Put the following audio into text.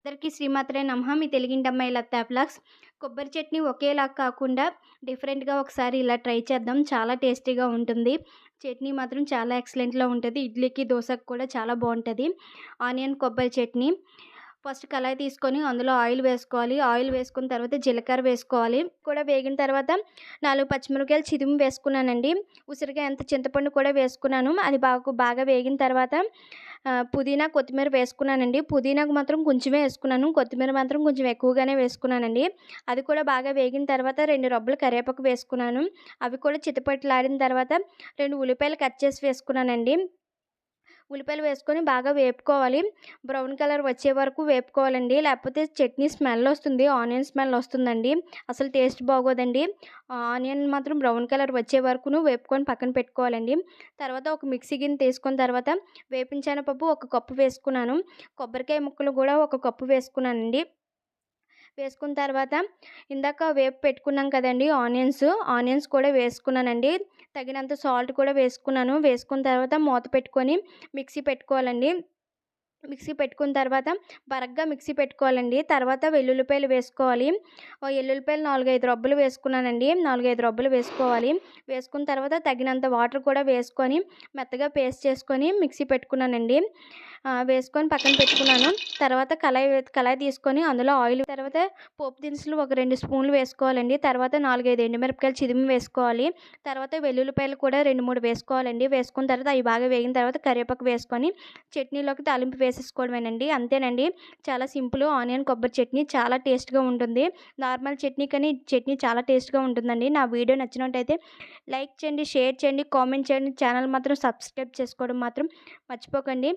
అందరికీ శ్రీమాత్రే నమః. మీ తెలుగింటమ్మాయి లతా వ్లాగ్స్. కొబ్బరి చట్నీ ఒకేలా కాకుండా డిఫరెంట్‌గా ఒకసారి ఇలా ట్రై చేద్దాం. చాలా టేస్టీగా ఉంటుంది. చట్నీ మాత్రం చాలా ఎక్సలెంట్‌లో ఉంటది. ఇడ్లీకి, దోసకి కూడా చాలా బావుంటది. ఆనియన్ కొబ్బరి చట్నీ. ఫస్ట్ కళాయి తీసుకొని అందులో ఆయిల్ వేసుకోవాలి. ఆయిల్ వేసుకున్న తర్వాత జీలకర్ర వేసుకోవాలి. కూడా వేగిన తర్వాత 4 పచ్చిమిరపకాయలు చిదిమి వేసుకున్నానండి. ఉసిరికాయ అంత చింతపండు కూడా వేసుకున్నాను. అది బాగా వేగిన తర్వాత పుదీనా, కొత్తిమీర వేసుకున్నానండి. పుదీనాకు మాత్రం కొంచెమే వేసుకున్నాను. కొత్తిమీర మాత్రం కొంచెం ఎక్కువగానే వేసుకున్నానండి. అది కూడా బాగా వేగిన తర్వాత 2 రబ్బలు కరివేపాకు వేసుకున్నాను. అవి కూడా చిటపటలాడిన తర్వాత 2 ఉల్లిపాయలు కట్ చేసి వేసుకున్నానండి. ఉల్లిపాయలు వేసుకొని బాగా వేపుకోవాలి. బ్రౌన్ కలర్ వచ్చే వరకు వేపుకోవాలండి. లేకపోతే చట్నీ స్మెల్ వస్తుంది. ఆనియన్ స్మెల్ వస్తుందండి. అసలు టేస్ట్ బాగోదండి. ఆనియన్ మాత్రం బ్రౌన్ కలర్ వచ్చే వరకును వేపుకొని పక్కన పెట్టుకోవాలండి. తర్వాత ఒక మిక్సీ గిన్నె తీసుకున్న తర్వాత వేపిన శనగపప్పు ఒక కప్పు వేసుకున్నాను. కొబ్బరికాయ ముక్కలు కూడా ఒక కప్పు వేసుకున్నానండి. వేసుకున్న తర్వాత ఇందాక వేపి పెట్టుకున్నాం కదండీ ఆనియన్స్ కూడా వేసుకున్నానండి. తగినంత సాల్ట్ కూడా వేసుకున్నాను. వేసుకున్న తర్వాత మూత పెట్టుకొని మిక్సీ పెట్టుకోవాలండి. మిక్సీ పెట్టుకున్న తర్వాత బరగ్గా మిక్సీ పెట్టుకోవాలండి. తర్వాత వెల్లుల్లిపాయలు వేసుకోవాలి. ఎల్లుల్లిపాయలు 4, 5 రబ్బలు వేసుకున్నానండి. 4, 5 రబ్బలు వేసుకోవాలి. వేసుకున్న తర్వాత తగినంత వాటర్ కూడా వేసుకొని మెత్తగా పేస్ట్ చేసుకొని మిక్సీ పెట్టుకున్నానండి. వేసుకొని పక్కన పెట్టుకున్నాను. తర్వాత కళాయి తీసుకొని అందులో ఆయిల్ తర్వాత పోపు దినుసులు ఒక 2 స్పూన్లు వేసుకోవాలండి. తర్వాత 4, 5 ఎండుమిరపకాయలు చిదిమి వేసుకోవాలి. తర్వాత వెల్లుల్లిపాయలు కూడా 2, 3 వేసుకోవాలండి. వేసుకున్న తర్వాత అవి బాగా వేగిన తర్వాత కరివేపాకు వేసుకొని చట్నీలోకి తాలింపు వేసేసుకోవడమేనండి. అంతేనండి. చాలా సింపుల్ ఆనియన్ కొబ్బరి చట్నీ చాలా టేస్ట్‌గా ఉంటుంది. నార్మల్ చట్నీ కన్నా ఈ చట్నీ చాలా టేస్ట్‌గా ఉంటుందండి. నా వీడియో నచ్చినట్టయితే లైక్ చేయండి, షేర్ చేయండి, కామెంట్ చేయండి. ఛానల్ మాత్రం సబ్స్క్రైబ్ చేసుకోవడం మాత్రం మర్చిపోకండి.